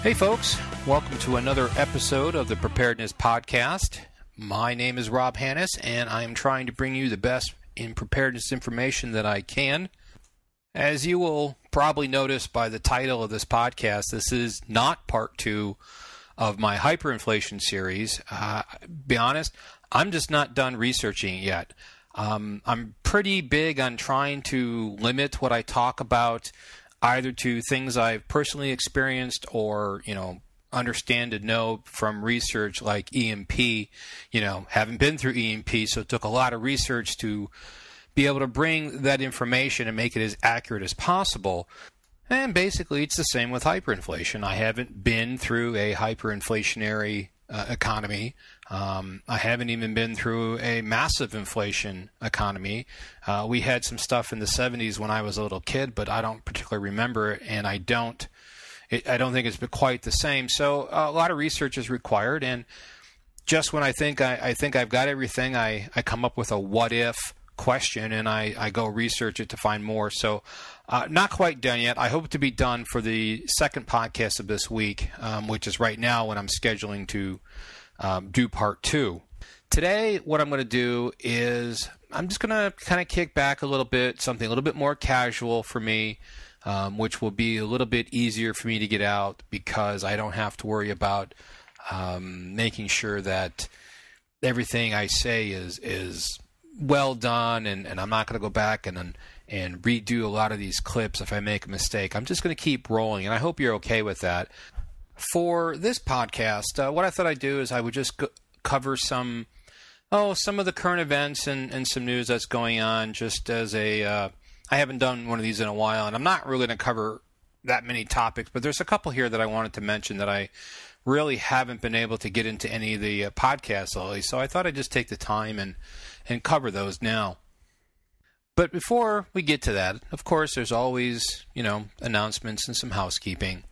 Hey folks, welcome to another episode of the Preparedness Podcast. My name is Rob Hannes, and I am trying to bring you the best in preparedness information that I can. As you will probably notice by the title of this podcast, this is not part two of my hyperinflation series. Be honest, I'm just not done researching it yet. I'm pretty big on trying to limit what I talk about either to things I've personally experienced or, understand and know from research like EMP. Haven't been through EMP, so it took a lot of research to be able to bring that information and make it as accurate as possible. And basically, it's the same with hyperinflation. I haven't been through a hyperinflationary economy. I haven't even been through a massive inflation economy. We had some stuff in the 70s when I was a little kid, but I don't particularly remember it, and I don't think it's been quite the same. So a lot of research is required, and just when I think I've got everything, I come up with a what if question, and I go research it to find more. So not quite done yet. I hope to be done for the second podcast of this week, which is right now when I'm scheduling to do part two. Today, what I'm going to do is I'm just going to kind of kick back a little bit, something a little bit more casual for me, which will be a little bit easier for me to get out because I don't have to worry about making sure that everything I say is well done, and I'm not going to go back and redo a lot of these clips if I make a mistake. I'm just going to keep rolling, and I hope you're okay with that. For this podcast, what I thought I'd do is I would just cover some of the current events and some news that's going on, just as I haven't done one of these in a while, and I'm not really going to cover that many topics, but there's a couple here that I wanted to mention that I really haven't been able to get into any of the podcasts lately, so I thought I'd just take the time and cover those now. But before we get to that, of course, there's always, announcements and some housekeeping.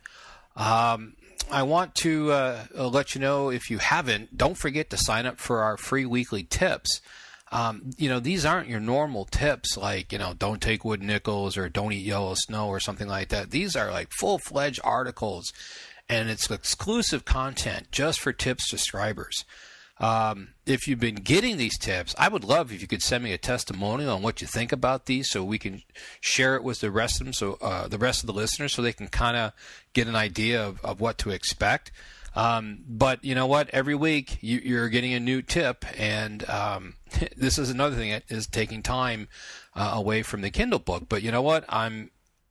I want to let you know, if you haven't, don't forget to sign up for our free weekly tips. These aren't your normal tips like, don't take wood nickels or don't eat yellow snow or something like that. These are like full-fledged articles, and it's exclusive content just for tips subscribers. If you've been getting these tips, I would love if you could send me a testimonial on what you think about these so we can share it with the rest of them, so the rest of the listeners, so they can kind of get an idea of what to expect. But you know what? Every week you're getting a new tip, and this is another thing that is taking time away from the Kindle book. But you know what?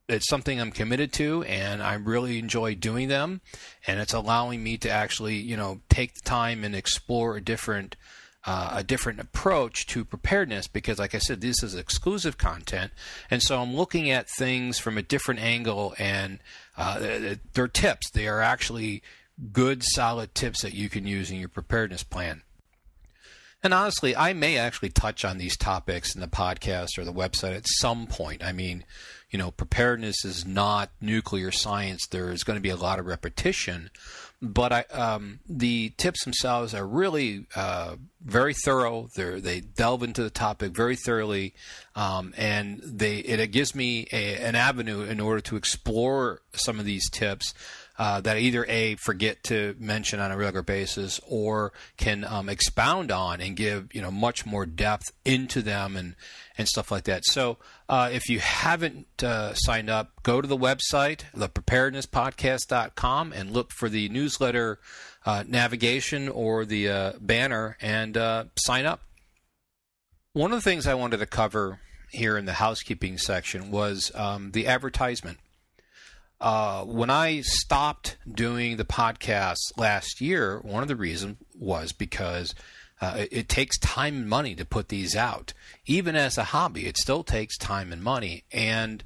It's something I'm committed to, and I really enjoy doing them, and it's allowing me to actually, take the time and explore a different approach to preparedness, because like I said, this is exclusive content, and so I'm looking at things from a different angle, and they're tips. They are actually good, solid tips that you can use in your preparedness plan. And honestly, I may actually touch on these topics in the podcast or the website at some point. I mean, preparedness is not nuclear science. There is going to be a lot of repetition, but the tips themselves are really very thorough. They delve into the topic very thoroughly, and it gives me an avenue in order to explore some of these tips that I either forget to mention on a regular basis, or can expound on and give much more depth into them and stuff like that. So if you haven't signed up, go to the website, thepreparednesspodcast.com, and look for the newsletter navigation or the banner, and sign up. One of the things I wanted to cover here in the housekeeping section was the advertisement. When I stopped doing the podcast last year, one of the reasons was because it takes time and money to put these out. Even as a hobby, it still takes time and money. And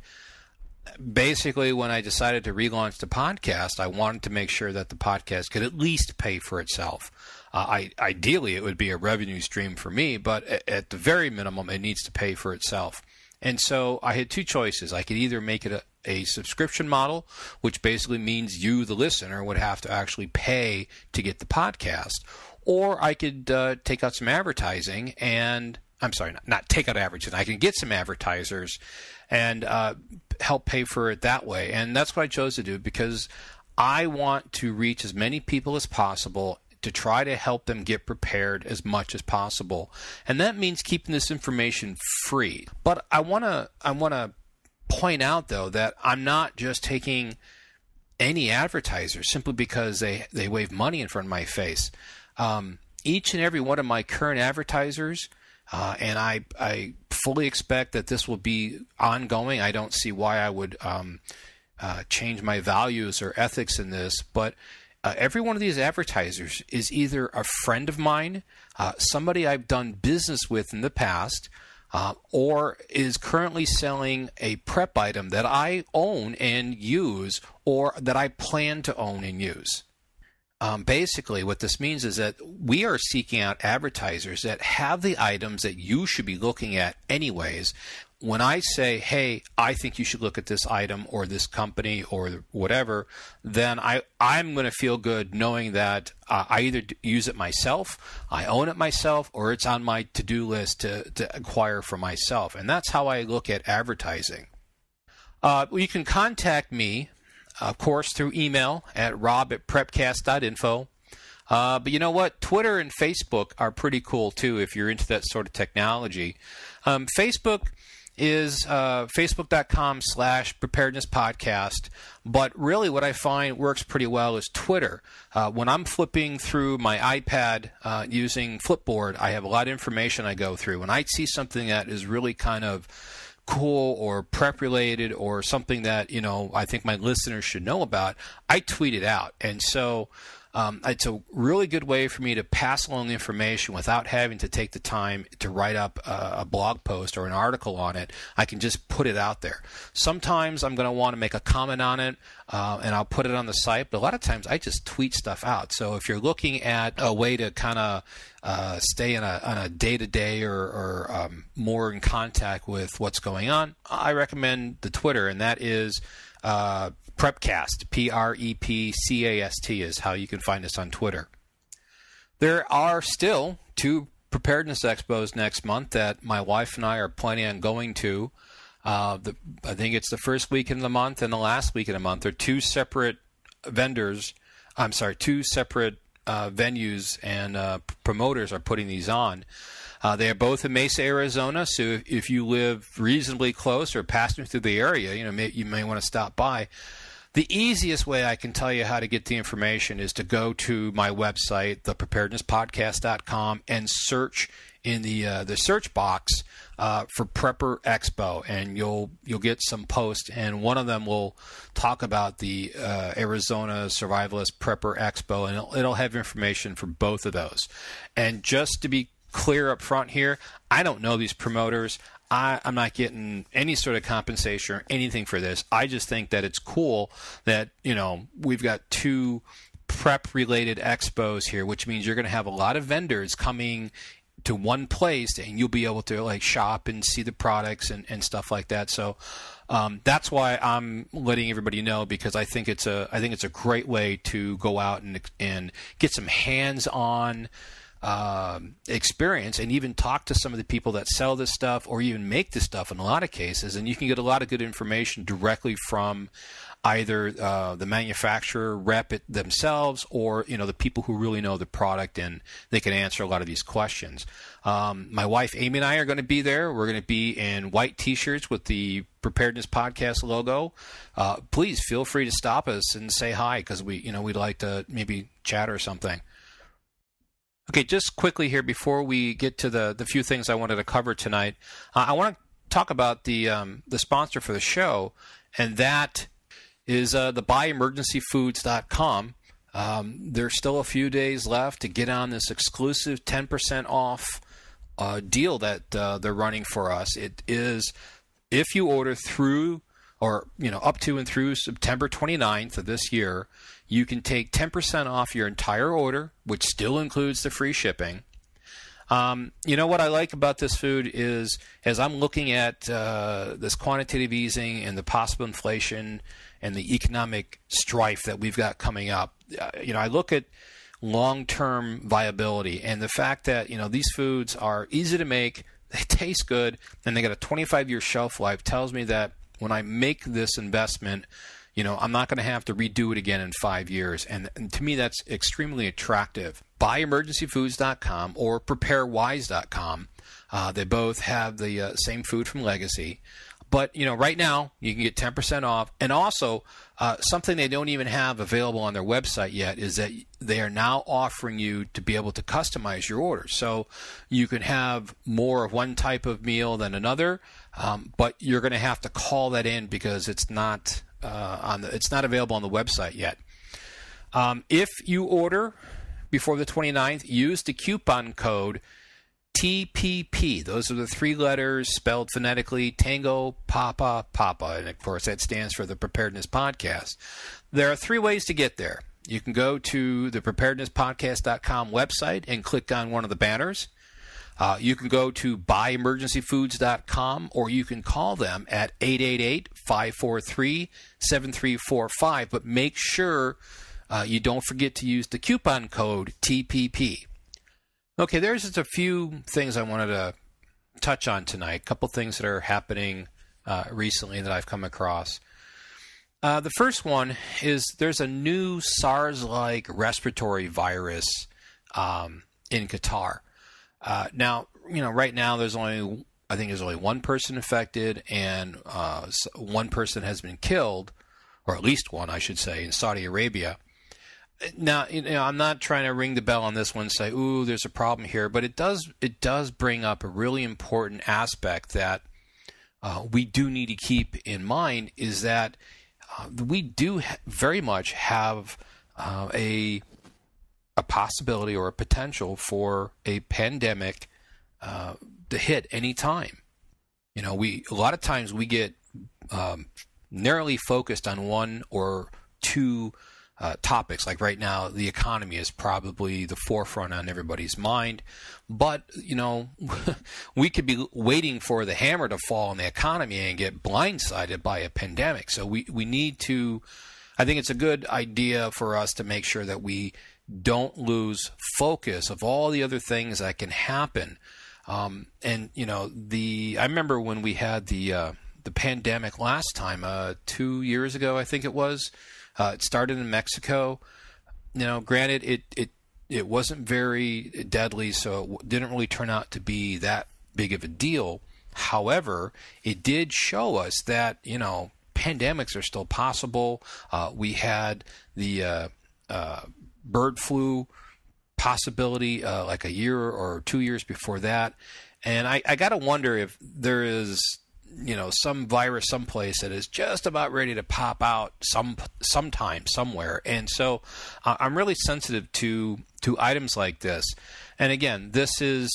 basically, when I decided to relaunch the podcast, I wanted to make sure that the podcast could at least pay for itself. Ideally, it would be a revenue stream for me, but at the very minimum, it needs to pay for itself. And so I had two choices. I could either make it a subscription model, which basically means you, the listener, would have to actually pay to get the podcast, or I could take out some advertising and not take out advertising. I can get some advertisers and help pay for it that way. And that's what I chose to do, because I want to reach as many people as possible to try to help them get prepared as much as possible. And that means keeping this information free. But I want to point out, though, that I'm not just taking any advertisers simply because they wave money in front of my face. Each and every one of my current advertisers, and I fully expect that this will be ongoing. I don't see why I would change my values or ethics in this, but every one of these advertisers is either a friend of mine, somebody I've done business with in the past, or is currently selling a prep item that I own and use, or that I plan to own and use. Basically, what this means is that we are seeking out advertisers that have the items that you should be looking at anyways. When I say, hey, I think you should look at this item or this company or whatever, then I'm going to feel good knowing that I either use it myself, I own it myself, or it's on my to-do list to acquire for myself. And that's how I look at advertising. You can contact me, of course, through email at rob@prepcast.info. But you know what? Twitter and Facebook are pretty cool, too, if you're into that sort of technology. Facebook is facebook.com/preparedness podcast. But really what I find works pretty well is Twitter. When I'm flipping through my iPad using Flipboard, I have a lot of information I go through. When I see something that is really kind of cool or prep related or something that, I think my listeners should know about, I tweet it out. And so it's a really good way for me to pass along the information without having to take the time to write up a blog post or an article on it. I can just put it out there. Sometimes I'm going to want to make a comment on it, and I'll put it on the site, but a lot of times I just tweet stuff out. So if you're looking at a way to kind of stay on a day-to-day or more in contact with what's going on, I recommend the Twitter, and that is Prepcast, Prepcast is how you can find us on Twitter. There are still 2 preparedness expos next month that my wife and I are planning on going to. I think it's the first weekend of the month and the last weekend of the month. They're 2 separate vendors. 2 separate venues and promoters are putting these on. They are both in Mesa, Arizona, so if you live reasonably close or passing through the area, you may want to stop by. The easiest way I can tell you how to get the information is to go to my website, thepreparednesspodcast.com, and search in the search box for Prepper Expo, and you'll get some posts, and one of them will talk about the Arizona Survivalist Prepper Expo, and it'll have information for both of those. And just to be clear up front here, I don't know these promoters. I'm not getting any sort of compensation or anything for this. I just think that it's cool that, we've got 2 prep-related expos here, which means you're going to have a lot of vendors coming to one place, and you'll be able to shop and see the products and stuff like that. So that's why I'm letting everybody know, because I think it's a great way to go out and get some hands-on experience and even talk to some of the people that sell this stuff or even make this stuff in a lot of cases, and you can get a lot of good information directly from either the manufacturer rep it themselves or the people who really know the product, and they can answer a lot of these questions. My wife Amy and I are going to be there. We're going to be in white t-shirts with the Preparedness Podcast logo. Please feel free to stop us and say hi, because we'd like to maybe chat or something. Okay, just quickly here before we get to the few things I wanted to cover tonight, I want to talk about the sponsor for the show, and that is the buyemergencyfoods.com. There's still a few days left to get on this exclusive 10% off deal that they're running for us. It is if you order through or up to and through September 29th of this year, you can take 10% off your entire order, which still includes the free shipping. What I like about this food is, as I'm looking at this quantitative easing and the possible inflation and the economic strife that we've got coming up, I look at long-term viability and the fact that, these foods are easy to make, they taste good, and they got a 25-year shelf life tells me that when I make this investment, I'm not going to have to redo it again in 5 years. And to me, that's extremely attractive. BuyEmergencyFoods.com or PrepareWise.com. They both have the same food from Legacy. But, right now, you can get 10% off. And also, something they don't even have available on their website yet is that they are now offering you to be able to customize your order. So you can have more of one type of meal than another, but you're going to have to call that in because it's not it's not available on the website yet. If you order before the 29th, use the coupon code TPP. Those are the 3 letters spelled phonetically: Tango, Papa, Papa. And of course, that stands for the Preparedness Podcast. There are 3 ways to get there. You can go to the preparednesspodcast.com website and click on one of the banners. You can go to buyemergencyfoods.com, or you can call them at 888-543-7345. But make sure you don't forget to use the coupon code TPP. Okay, there's just a few things I wanted to touch on tonight. A couple things that are happening recently that I've come across. The first one is there's a new SARS-like respiratory virus in Qatar. Now, right now there's only one person infected, and one person has been killed, or at least one, I should say, in Saudi Arabia. Now, I'm not trying to ring the bell on this one and say, ooh, there's a problem here, but it does bring up a really important aspect that we do need to keep in mind, is that we do very much have a possibility or a potential for a pandemic to hit any time. A lot of times we get narrowly focused on one or two topics. Like right now, the economy is probably the forefront on everybody's mind. But, we could be waiting for the hammer to fall on the economy and get blindsided by a pandemic. So we need to, I think it's a good idea for us to make sure that we don't lose focus of all the other things that can happen. I remember when we had the pandemic last time, 2 years ago, I think it was. It started in Mexico. Granted, it wasn't very deadly, so it didn't really turn out to be that big of a deal. However, it did show us that, pandemics are still possible. We had the bird flu possibility like a year or 2 years before that. And I got to wonder if there is some virus someplace that is just about ready to pop out sometime somewhere. And so I'm really sensitive to items like this. And again, this is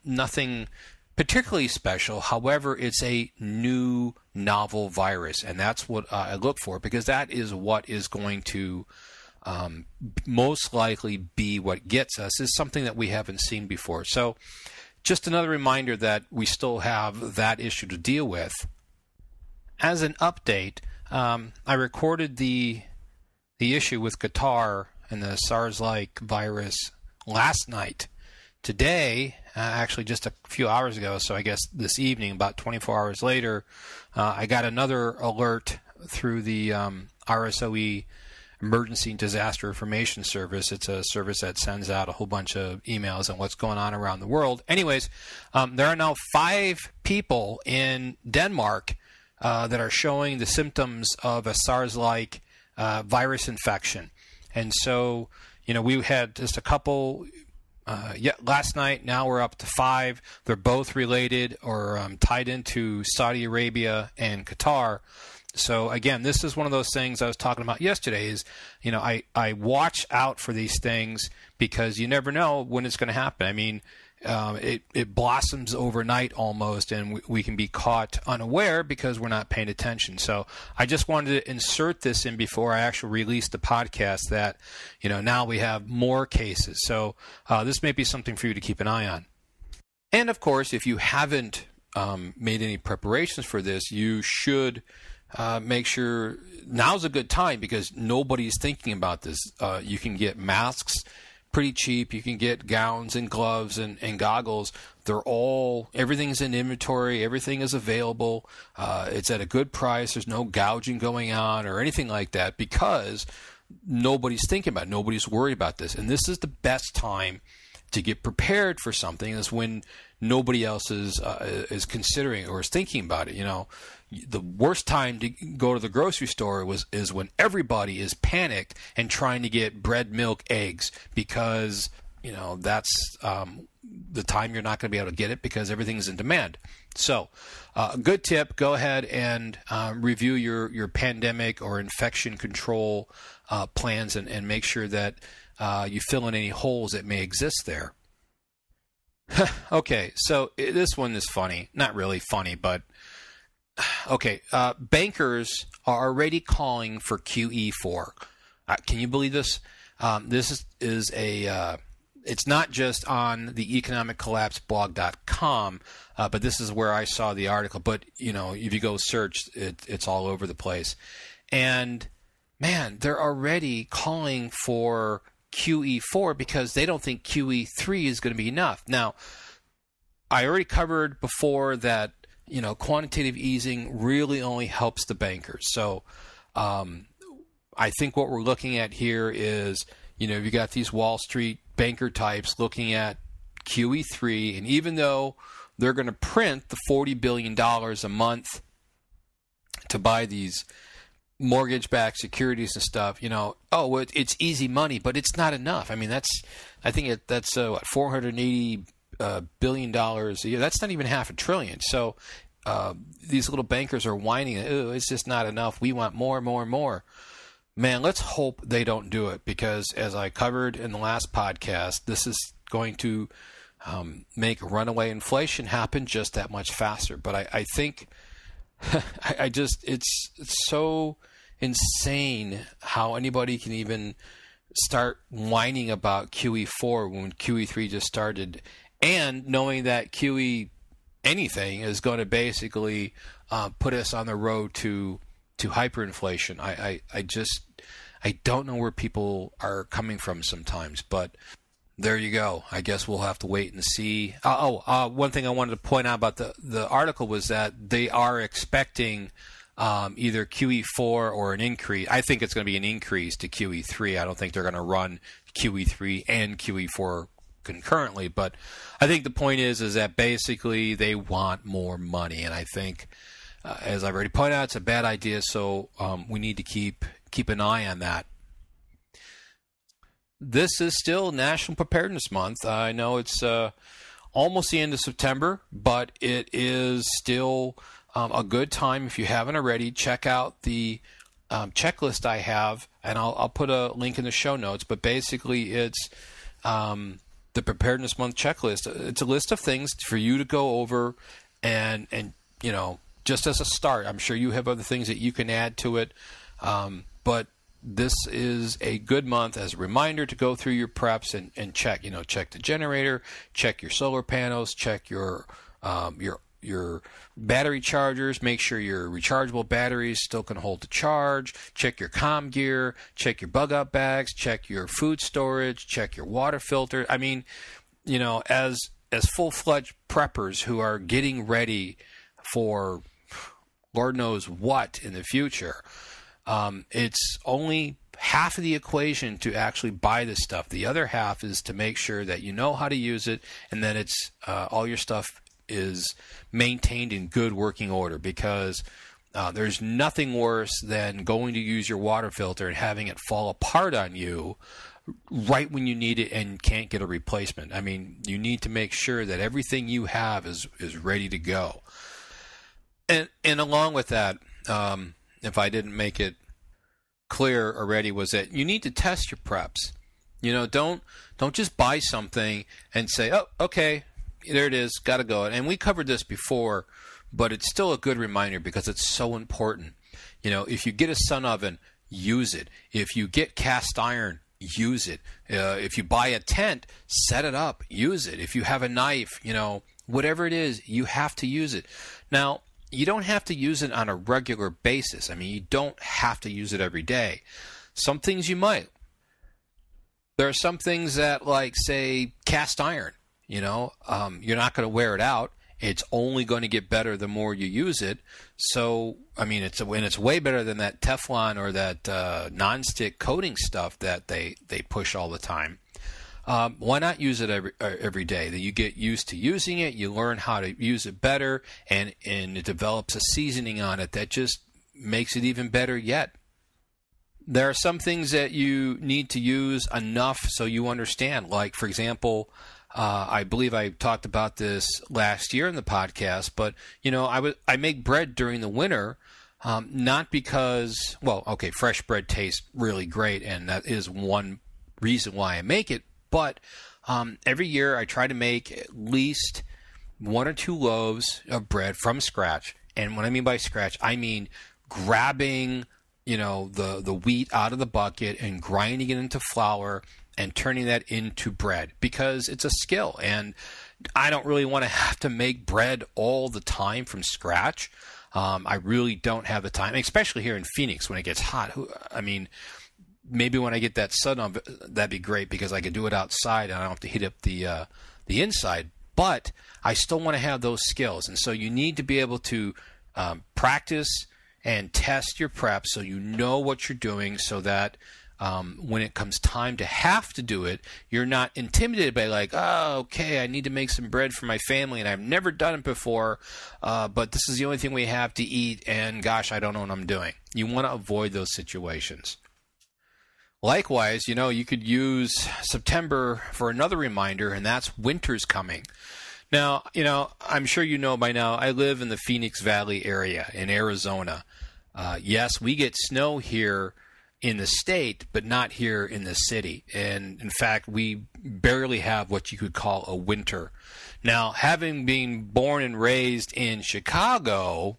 nothing particularly special. However, it's a new novel virus, and that's what I look for, because that is what is going to most likely be what gets us, is something that we haven't seen before. So just another reminder that we still have that issue to deal with. As an update, I recorded the issue with Qatar and the SARS-like virus last night. Today, actually just a few hours ago, so I guess this evening, about 24 hours later, I got another alert through the RSOE Emergency and Disaster Information Service. It's a service that sends out a whole bunch of emails on what's going on around the world. Anyways, there are now 5 people in Denmark that are showing the symptoms of a SARS-like virus infection. And so, we had just a couple last night. Now we're up to 5. They're both related or tied into Saudi Arabia and Qatar. So again, this is one of those things I was talking about yesterday is, I watch out for these things because you never know when it's going to happen. I mean, it blossoms overnight almost, and we can be caught unaware because we're not paying attention. So I just wanted to insert this in before I actually release the podcast that, now we have more cases. So this may be something for you to keep an eye on. And of course, if you haven't made any preparations for this, you should make sure now's a good time because nobody's thinking about this. You can get masks pretty cheap. You can get gowns and gloves and goggles. Everything's in inventory. Everything is available. It's at a good price. There's no gouging going on or anything like that because nobody's thinking about it. Nobody's worried about this. And this is the best time to get prepared for something, is when nobody else is considering or is thinking about it. You know, the worst time to go to the grocery store is when everybody is panicked and trying to get bread, milk, eggs, because you know that's the time you're not going to be able to get it because everything's in demand. So, a good tip: go ahead and review your pandemic or infection control plans and make sure that you fill in any holes that may exist there. Okay, so this one is funny. Not really funny, but okay. Bankers are already calling for QE4. Can you believe this? This is a. It's not just on the economiccollapseblog.com, but this is where I saw the article. But you know, if you go search, it's all over the place. And man, they're already calling for QE4 because they don't think QE3 is going to be enough. Now, I already covered before that, you know, quantitative easing really only helps the bankers. So I think what we're looking at here is, you know, you got these Wall Street banker types looking at QE3, and even though they're going to print the $40 billion a month to buy these mortgage-backed securities and stuff, you know, it's easy money, but it's not enough. I mean, that's what, $480 billion a year. That's not even half a trillion. So these little bankers are whining, "Oh, it's just not enough. We want more, more, more." Man, let's hope they don't do it, because as I covered in the last podcast, this is going to make runaway inflation happen just that much faster. But I think it's so insane how anybody can even start whining about QE4 when QE3 just started, and knowing that QE anything is going to basically put us on the road to hyperinflation. I don't know where people are coming from sometimes, but there you go. I guess we'll have to wait and see. One thing I wanted to point out about the article was that they are expecting either QE4 or an increase. I think it's going to be an increase to QE3. I don't think they're going to run QE3 and QE4 concurrently. But I think the point is that basically they want more money, and I think, as I've already pointed out, it's a bad idea. So we need to keep an eye on that. This is still National Preparedness Month. I know it's almost the end of September, but it is still a good time. If you haven't already, check out the checklist I have, and I'll put a link in the show notes. But basically, it's the Preparedness Month checklist. It's a list of things for you to go over, and you know, just as a start. I'm sure you have other things that you can add to it, but this is a good month as a reminder to go through your preps and check. You know, check the generator, check your solar panels, check your battery chargers, make sure your rechargeable batteries still can hold the charge, check your comm gear, check your bug out bags, check your food storage, check your water filter. I mean, you know, as full-fledged preppers who are getting ready for Lord knows what in the future, it's only half of the equation to actually buy this stuff. The other half is to make sure that you know how to use it, and that it's all your stuff is maintained in good working order, because there's nothing worse than going to use your water filter and having it fall apart on you right when you need it and can't get a replacement. I mean, you need to make sure that everything you have is ready to go. And along with that, if I didn't make it clear already, was that you need to test your preps. You know, don't just buy something and say, "Oh, okay, there it is, got to go." And we covered this before, but it's still a good reminder because it's so important. You know, if you get a sun oven, use it. If you get cast iron, use it. If you buy a tent, set it up, use it. If you have a knife, you know, whatever it is, you have to use it. Now, you don't have to use it on a regular basis. I mean, you don't have to use it every day. Some things you might. There are some things that, like, say, cast iron, you're not going to wear it out. It's only going to get better the more you use it. So, I mean, it's way better than that Teflon or that nonstick coating stuff that they push all the time. Why not use it every day? That you get used to using it, you learn how to use it better, and it develops a seasoning on it that just makes it even better yet. There are some things that you need to use enough so you understand. Like, for example, I believe I talked about this last year in the podcast, but I make bread during the winter, not because, fresh bread tastes really great, and that is one reason why I make it. But every year I try to make at least 1 or 2 loaves of bread from scratch. And what I mean by scratch, I mean grabbing, the wheat out of the bucket and grinding it into flour and turning that into bread, because it's a skill. And I don't really want to have to make bread all the time from scratch. I really don't have the time, especially here in Phoenix when it gets hot. I mean, maybe when I get that sun on, that'd be great, because I could do it outside and I don't have to heat up the inside. But I still want to have those skills, and so you need to be able to practice and test your prep so you know what you're doing, so that when it comes time to have to do it, you're not intimidated by I need to make some bread for my family and I've never done it before, but this is the only thing we have to eat, and gosh, I don't know what I'm doing. You want to avoid those situations. Likewise, you could use September for another reminder, and that's winter's coming. Now, I'm sure you know by now, I live in the Phoenix Valley area in Arizona. Yes, we get snow here in the state, but not here in the city. And in fact, we barely have what you could call a winter. Now, having been born and raised in Chicago,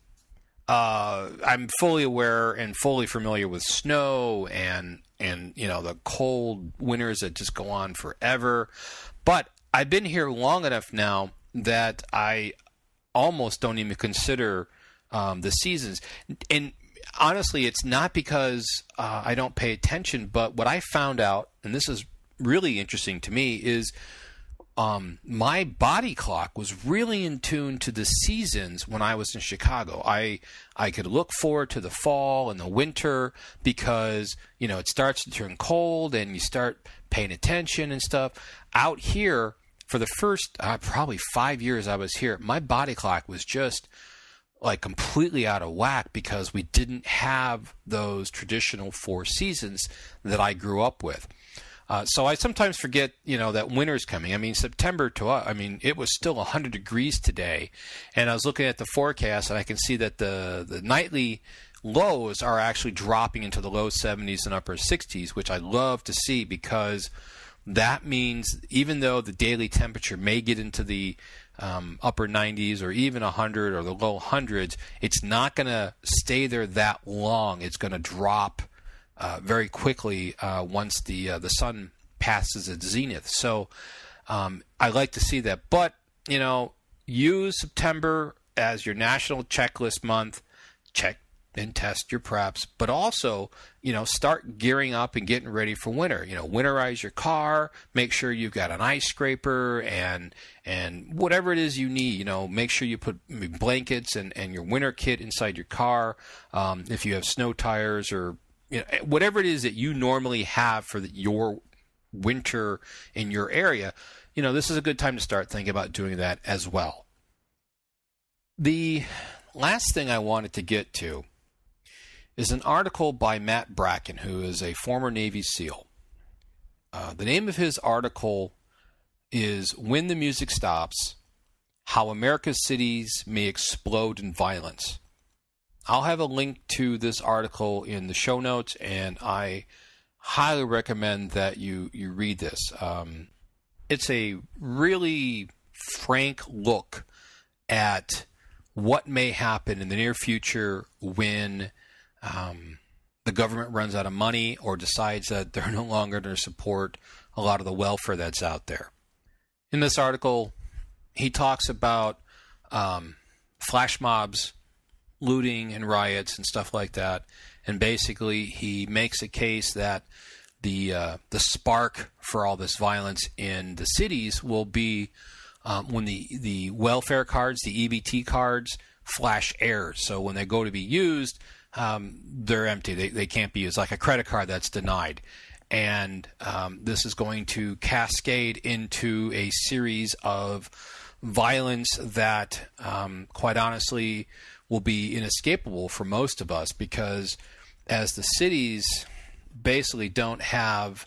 I'm fully aware and fully familiar with snow and the cold winters that just go on forever. But I've been here long enough now that I almost don't even consider the seasons. And honestly, it's not because I don't pay attention, but what I found out, and this is really interesting to me, is my body clock was really in tune to the seasons when I was in Chicago. I could look forward to the fall and the winter because, it starts to turn cold and you start paying attention and stuff. Out here, for the first probably 5 years I was here, my body clock was just completely out of whack because we didn't have those traditional 4 seasons that I grew up with. So I sometimes forget, that winter's coming. I mean, September to us, it was still 100 degrees today, and I was looking at the forecast, and I can see that the nightly lows are actually dropping into the low 70s and upper 60s, which I love to see, because that means even though the daily temperature may get into the upper 90s or even 100 or the low hundreds, it's not going to stay there that long. It's going to drop very quickly once the sun passes its zenith. So I like to see that. But, use September as your national checklist month. Check and test your preps. But also, start gearing up and getting ready for winter. Winterize your car. Make sure you've got an ice scraper and whatever it is you need. Make sure you put blankets and your winter kit inside your car. If you have snow tires or whatever it is that you normally have for your winter in your area, this is a good time to start thinking about doing that as well. The last thing I wanted to get to is an article by Matt Bracken, who is a former Navy SEAL. The name of his article is "When the Music Stops, How America's Cities May Explode in Violence." I'll have a link to this article in the show notes, and I highly recommend that you read this. It's a really frank look at what may happen in the near future when the government runs out of money or decides that they're no longer going to support a lot of the welfare that's out there. In this article, he talks about flash mobs, looting and riots and stuff like that. And basically, he makes a case that the spark for all this violence in the cities will be when the welfare cards, the EBT cards, flash errors. So when they go to be used, they're empty. They can't be used, like a credit card that's denied. And this is going to cascade into a series of violence that, quite honestly, will be inescapable for most of us, because as the cities basically don't have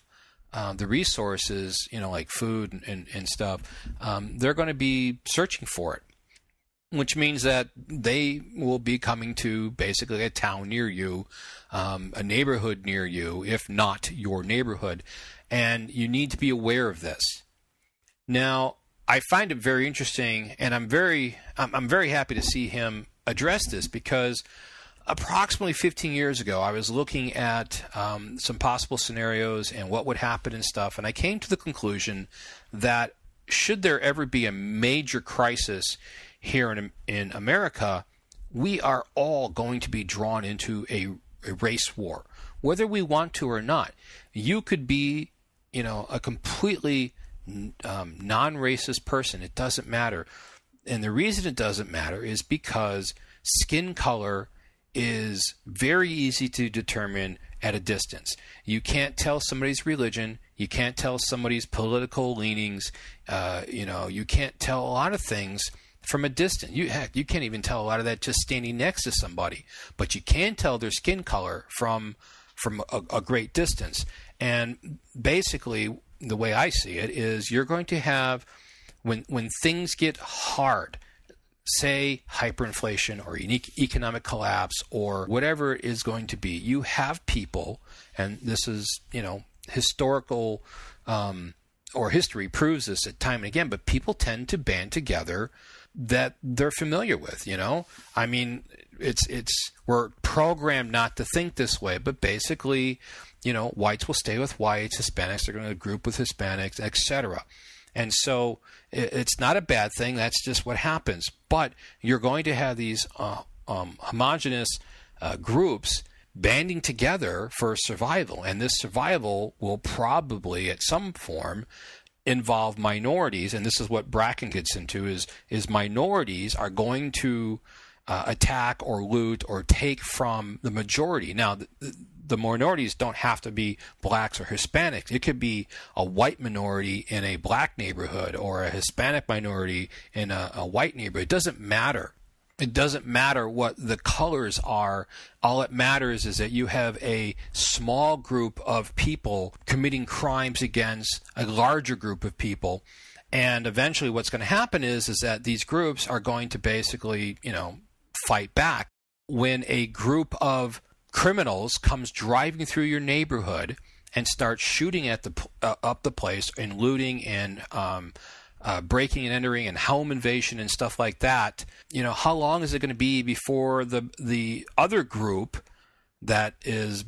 the resources, like food and stuff, they're going to be searching for it, which means that they will be coming to basically a town near you, a neighborhood near you, if not your neighborhood, and you need to be aware of this. Now, I find it very interesting, and I'm very happy to see him address this, because approximately 15 years ago, I was looking at some possible scenarios and what would happen and stuff, and I came to the conclusion that should there ever be a major crisis here in America, we are all going to be drawn into a race war, whether we want to or not. You could be, a completely non-racist person. It doesn't matter. And the reason it doesn't matter is because skin color is very easy to determine at a distance. You can't tell somebody's religion. You can't tell somebody's political leanings. You can't tell a lot of things from a distance. You can't even tell a lot of that just standing next to somebody. But you can tell their skin color from a great distance. And basically, the way I see it is you're going to have, when things get hard, say hyperinflation or economic collapse or whatever it is going to be, you have people, and this is, historical or history proves this at time and again, but people tend to band together that they're familiar with, I mean, we're programmed not to think this way, but basically, whites will stay with whites, Hispanics are going to group with Hispanics, etc. And so it's not a bad thing. That's just what happens. But you're going to have these homogenous groups banding together for survival. And this survival will probably, at some form, involve minorities. And this is what Bracken gets into, is minorities are going to attack or loot or take from the majority. Now, the minorities don't have to be blacks or Hispanics. It could be a white minority in a black neighborhood or a Hispanic minority in a white neighborhood. It doesn't matter. It doesn't matter what the colors are. All it matters is that you have a small group of people committing crimes against a larger group of people. And eventually what's going to happen is that these groups are going to basically, fight back. When a group of criminals comes driving through your neighborhood and starts shooting at up the place and looting and breaking and entering and home invasion and stuff like that, how long is it going to be before the other group that is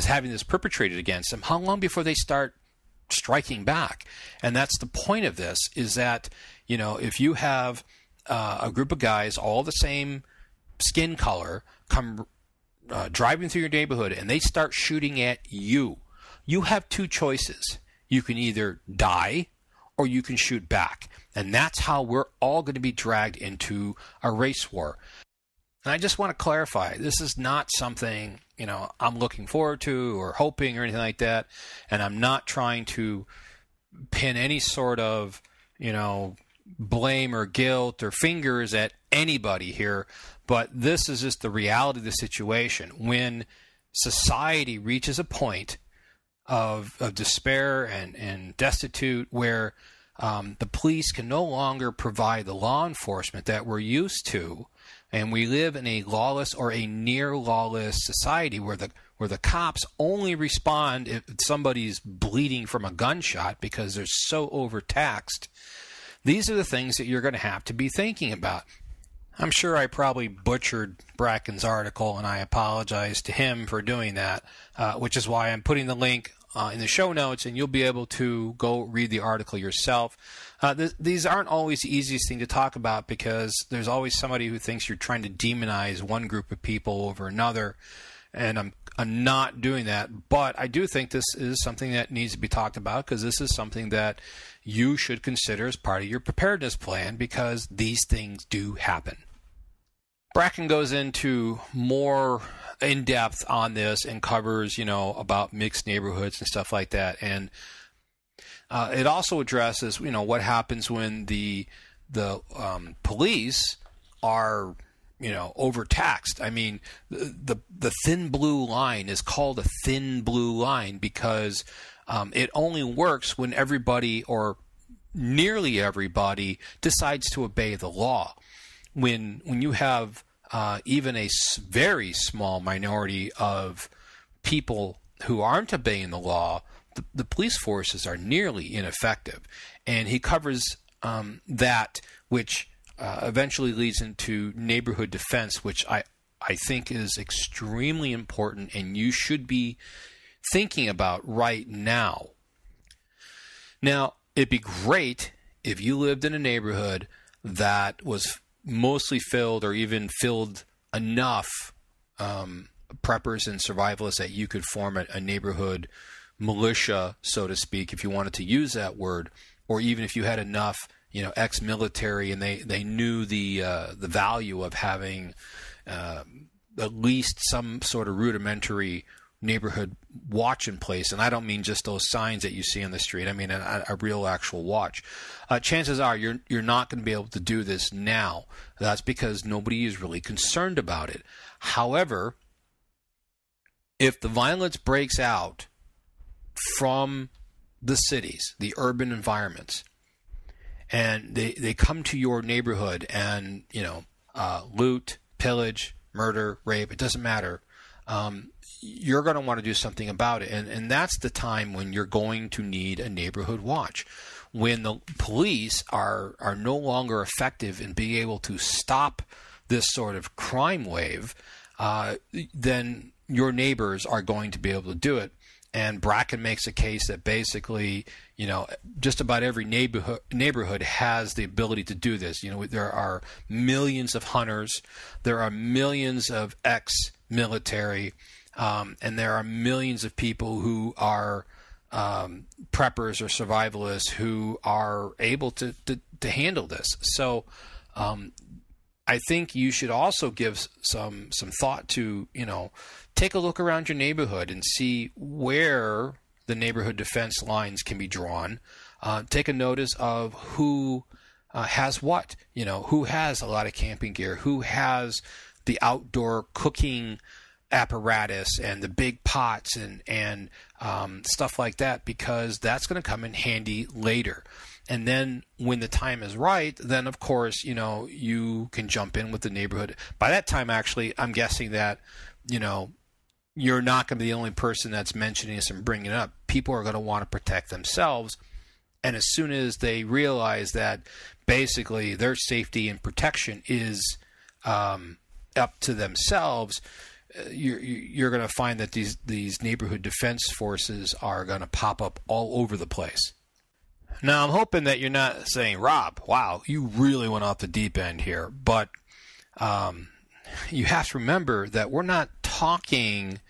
having this perpetrated against them, how long before they start striking back? And that's the point of this, is that if you have a group of guys all the same skin color come driving through your neighborhood and they start shooting at you, you have two choices. You can either die or you can shoot back. And that's how we're all going to be dragged into a race war. And I just want to clarify, this is not something, I'm looking forward to or hoping or anything like that. And I'm not trying to pin any sort of, blame or guilt or fingers at anybody here. But this is just the reality of the situation. When society reaches a point of despair and destitute where the police can no longer provide the law enforcement that we're used to, and we live in a lawless or a near lawless society where the cops only respond if somebody's bleeding from a gunshot because they're so overtaxed, these are the things that you're going to have to be thinking about. I'm sure I probably butchered Bracken's article, and I apologize to him for doing that, which is why I'm putting the link in the show notes, and you'll be able to go read the article yourself. These aren't always the easiest thing to talk about, because there's always somebody who thinks you're trying to demonize one group of people over another, and not doing that. But I do think this is something that needs to be talked about, because this is something that you should consider as part of your preparedness plan, because these things do happen. Bracken goes into more in depth on this and covers, about mixed neighborhoods and stuff like that. And it also addresses, what happens when the police are, overtaxed. I mean, the thin blue line is called a thin blue line because it only works when everybody, or nearly everybody, decides to obey the law. When you have even a very small minority of people who aren't obeying the law, the police forces are nearly ineffective. And he covers that, which eventually leads into neighborhood defense, which I think is extremely important and you should be thinking about right now. Now, it'd be great if you lived in a neighborhood that was mostly filled, or even filled enough preppers and survivalists that you could form a neighborhood militia, so to speak, if you wanted to use that word, or even if you had enough, ex-military, and they knew the value of having at least some sort of rudimentary neighborhood watch in place. And I don't mean just those signs that you see on the street. I mean a real actual watch. Chances are you're not going to be able to do this now. That's because nobody is really concerned about it. However, if the violence breaks out from the cities, the urban environments, and they come to your neighborhood and, loot, pillage, murder, rape, it doesn't matter, you're going to want to do something about it. And that's the time when you're going to need a neighborhood watch. When the police are no longer effective in being able to stop this sort of crime wave, then your neighbors are going to be able to do it. And Bracken makes a case that basically, just about every neighborhood has the ability to do this. There are millions of hunters, there are millions of ex-military, and there are millions of people who are preppers or survivalists who are able to handle this. So I think you should also give some thought to, take a look around your neighborhood and see where the neighborhood defense lines can be drawn. Take a notice of who has what, who has a lot of camping gear, who has the outdoor cooking apparatus and the big pots and stuff like that, because that's going to come in handy later. And then when the time is right, then of course, you can jump in with the neighborhood. By that time, actually, I'm guessing that, you're not going to be the only person that's mentioning this and bringing it up. People are going to want to protect themselves. And as soon as they realize that basically their safety and protection is up to themselves, you're going to find that these neighborhood defense forces are going to pop up all over the place. Now, I'm hoping that you're not saying, Rob, wow, you really went off the deep end here. But you have to remember that we're not talking,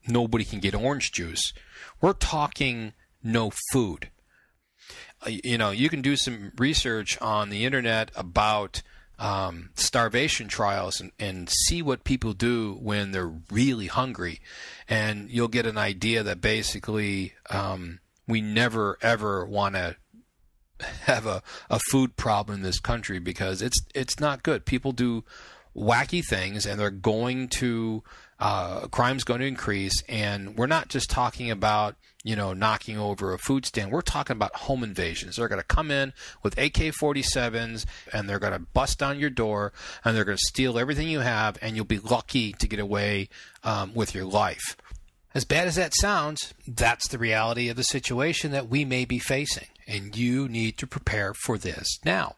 nobody can get orange juice. We're talking no food. You can do some research on the internet about starvation trials and see what people do when they're really hungry. And you'll get an idea that basically we never, ever want to have a food problem in this country, because it's not good. People do wacky things, and they're going to crime's going to increase. And we're not just talking about knocking over a food stand. We're talking about home invasions. They're going to come in with AK-47s, and they're going to bust down your door, and they're going to steal everything you have, and you'll be lucky to get away with your life. As bad as that sounds, that's the reality of the situation that we may be facing, and you need to prepare for this now.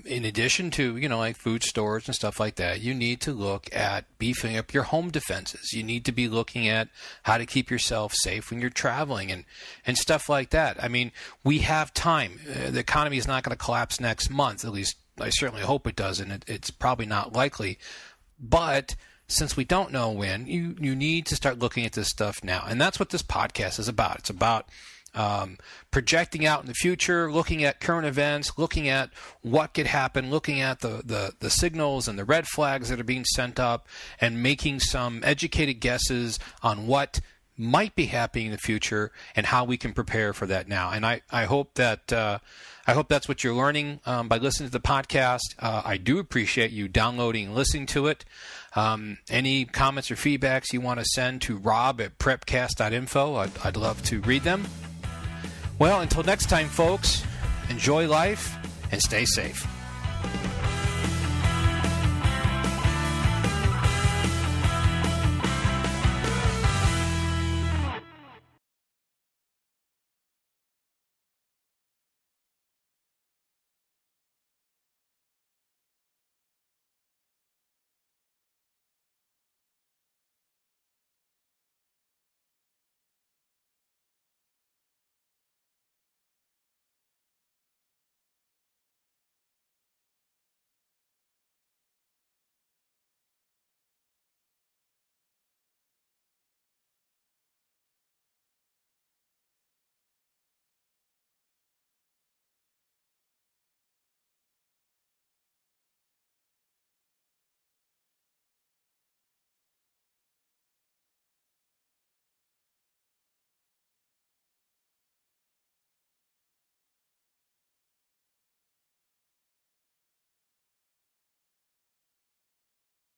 In addition to, like food stores and stuff like that, you need to look at beefing up your home defenses. You need to be looking at how to keep yourself safe when you're traveling and stuff like that. I mean, we have time. The economy is not going to collapse next month. At least I certainly hope it doesn't. It's probably not likely. But since we don't know when, you need to start looking at this stuff now. And that's what this podcast is about. It's about projecting out in the future, looking at current events, looking at what could happen, looking at the signals and the red flags that are being sent up, and making some educated guesses on what might be happening in the future and how we can prepare for that now. And I hope that that's what you're learning by listening to the podcast. I do appreciate you downloading and listening to it. Any comments or feedbacks you want to send to rob@prepcast.info, I'd love to read them. Well, until next time, folks, enjoy life and stay safe.